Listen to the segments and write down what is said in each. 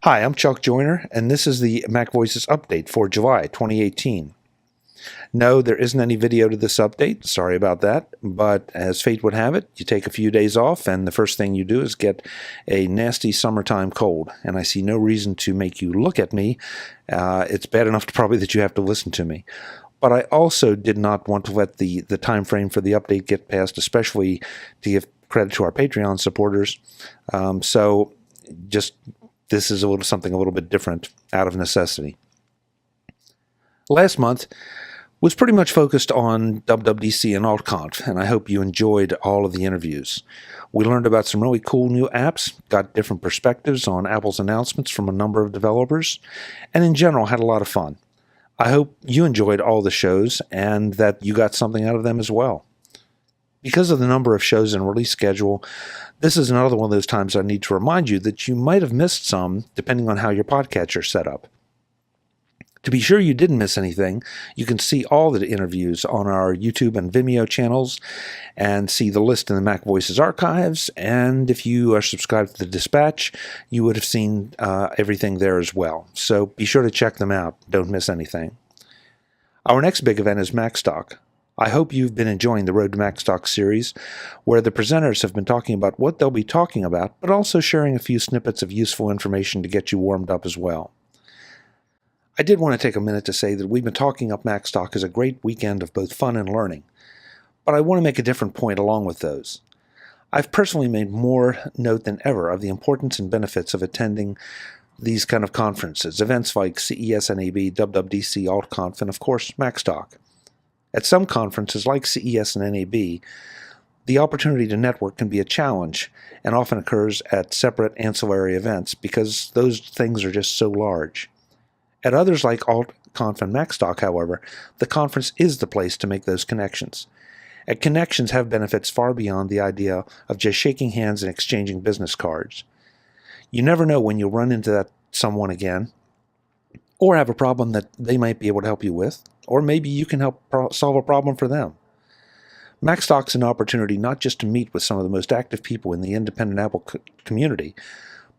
Hi, I'm Chuck Joyner, and this is the MacVoices update for July 2018. No, there isn't any video to this update. Sorry about that. But as fate would have it, you take a few days off, and the first thing you do is get a nasty summertime cold. And I see no reason to make you look at me. It's bad enough probably that you have to listen to me. But I also did not want to let the time frame for the update get past, especially to give credit to our Patreon supporters. This is something a little bit different out of necessity. Last month was pretty much focused on WWDC and AltConf, and I hope you enjoyed all of the interviews. We learned about some really cool new apps, got different perspectives on Apple's announcements from a number of developers, and in general had a lot of fun. I hope you enjoyed all the shows and that you got something out of them as well. Because of the number of shows and release schedule, this is another one of those times I need to remind you that you might have missed some depending on how your podcatcher is set up. To be sure you didn't miss anything, you can see all the interviews on our YouTube and Vimeo channels and see the list in the MacVoices archives, and if you are subscribed to the Dispatch, you would have seen everything there as well. So be sure to check them out. Don't miss anything. Our next big event is MacStock. I hope you've been enjoying the Road to MacStock series, where the presenters have been talking about what they'll be talking about, but also sharing a few snippets of useful information to get you warmed up as well. I did want to take a minute to say that we've been talking up MacStock as a great weekend of both fun and learning, but I want to make a different point along with those. I've personally made more note than ever of the importance and benefits of attending these kind of conferences, events like CES NAB, WWDC, AltConf, and of course MacStock. At some conferences like CES and NAB, the opportunity to network can be a challenge and often occurs at separate ancillary events because those things are just so large. At others like AltConf and MacStock, however, the conference is the place to make those connections. And connections have benefits far beyond the idea of just shaking hands and exchanging business cards. You never know when you'll run into someone again, or have a problem that they might be able to help you with, or maybe you can help solve a problem for them. MacStock's an opportunity not just to meet with some of the most active people in the independent Apple community,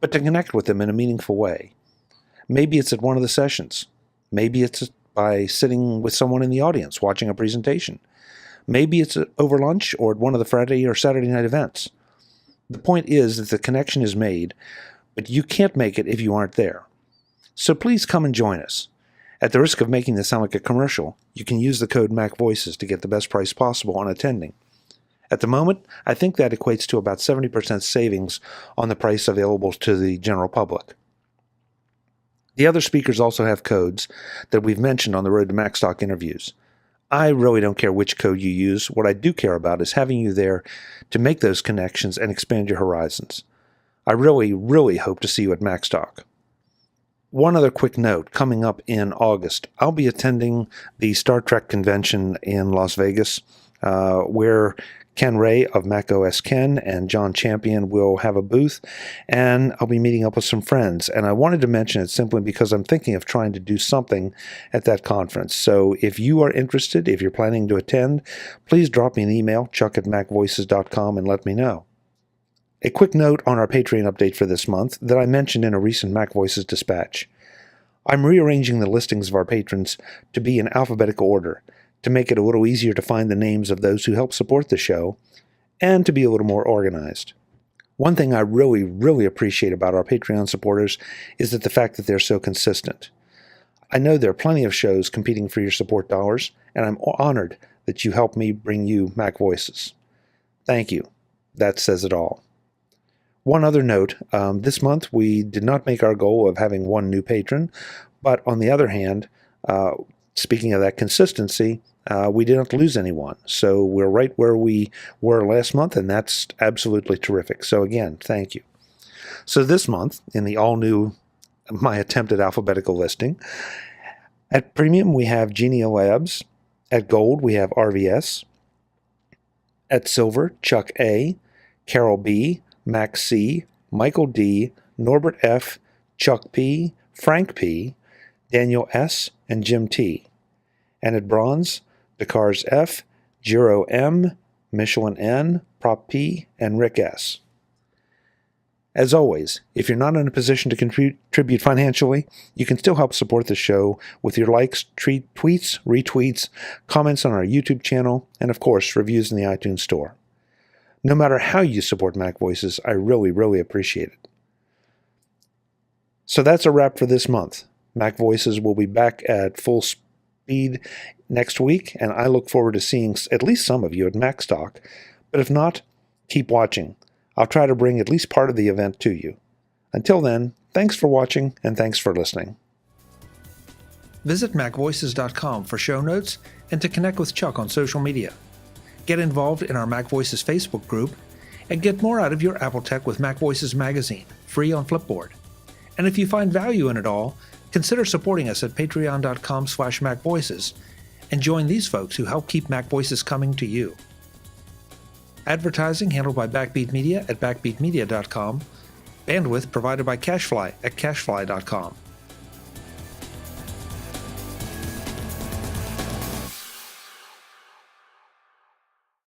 but to connect with them in a meaningful way. Maybe it's at one of the sessions. Maybe it's by sitting with someone in the audience watching a presentation. Maybe it's over lunch or at one of the Friday or Saturday night events. The point is that the connection is made, but you can't make it if you aren't there. So please come and join us. At the risk of making this sound like a commercial, you can use the code MacVoices to get the best price possible on attending. At the moment, I think that equates to about 70% savings on the price available to the general public. The other speakers also have codes that we've mentioned on the Road to MacStock interviews. I really don't care which code you use. What I do care about is having you there to make those connections and expand your horizons. I really, really hope to see you at MacStock. One other quick note, coming up in August, I'll be attending the Star Trek convention in Las Vegas, where Ken Ray of macOS Ken and John Champion will have a booth, and I'll be meeting up with some friends. And I wanted to mention it simply because I'm thinking of trying to do something at that conference. So if you are interested, if you're planning to attend, please drop me an email, chuck@macvoices.com, and let me know. A quick note on our Patreon update for this month that I mentioned in a recent MacVoices dispatch. I'm rearranging the listings of our patrons to be in alphabetical order, to make it a little easier to find the names of those who help support the show, and to be a little more organized. One thing I really, really appreciate about our Patreon supporters is the fact that they're so consistent. I know there are plenty of shows competing for your support dollars, and I'm honored that you help me bring you MacVoices. Thank you. That says it all. One other note, this month we did not make our goal of having one new patron, but on the other hand, speaking of that consistency, we didn't lose anyone. So we're right where we were last month, and that's absolutely terrific. So again, thank you. So this month, in the all-new, my attempt at alphabetical listing, at Premium we have Genia Labs, at Gold we have RVS, at Silver, Chuck A, Carol B, Max C, Michael D, Norbert F, Chuck P, Frank P, Daniel S, and Jim T. And at Bronze, Dakars F, Jiro M, Michelin N, Prop P, and Rick S. As always, if you're not in a position to contribute financially, you can still help support the show with your likes, tweets, retweets, comments on our YouTube channel, and of course, reviews in the iTunes Store. No matter how you support MacVoices, I really, really appreciate it. So that's a wrap for this month. MacVoices will be back at full speed next week, and I look forward to seeing at least some of you at MacStock. But if not, keep watching. I'll try to bring at least part of the event to you. Until then, thanks for watching and thanks for listening. Visit MacVoices.com for show notes and to connect with Chuck on social media. Get involved in our MacVoices Facebook group and get more out of your Apple tech with MacVoices magazine, free on Flipboard. And if you find value in it all, consider supporting us at patreon.com/MacVoices and join these folks who help keep MacVoices coming to you. Advertising handled by Backbeat Media at backbeatmedia.com. Bandwidth provided by CacheFly at cachefly.com.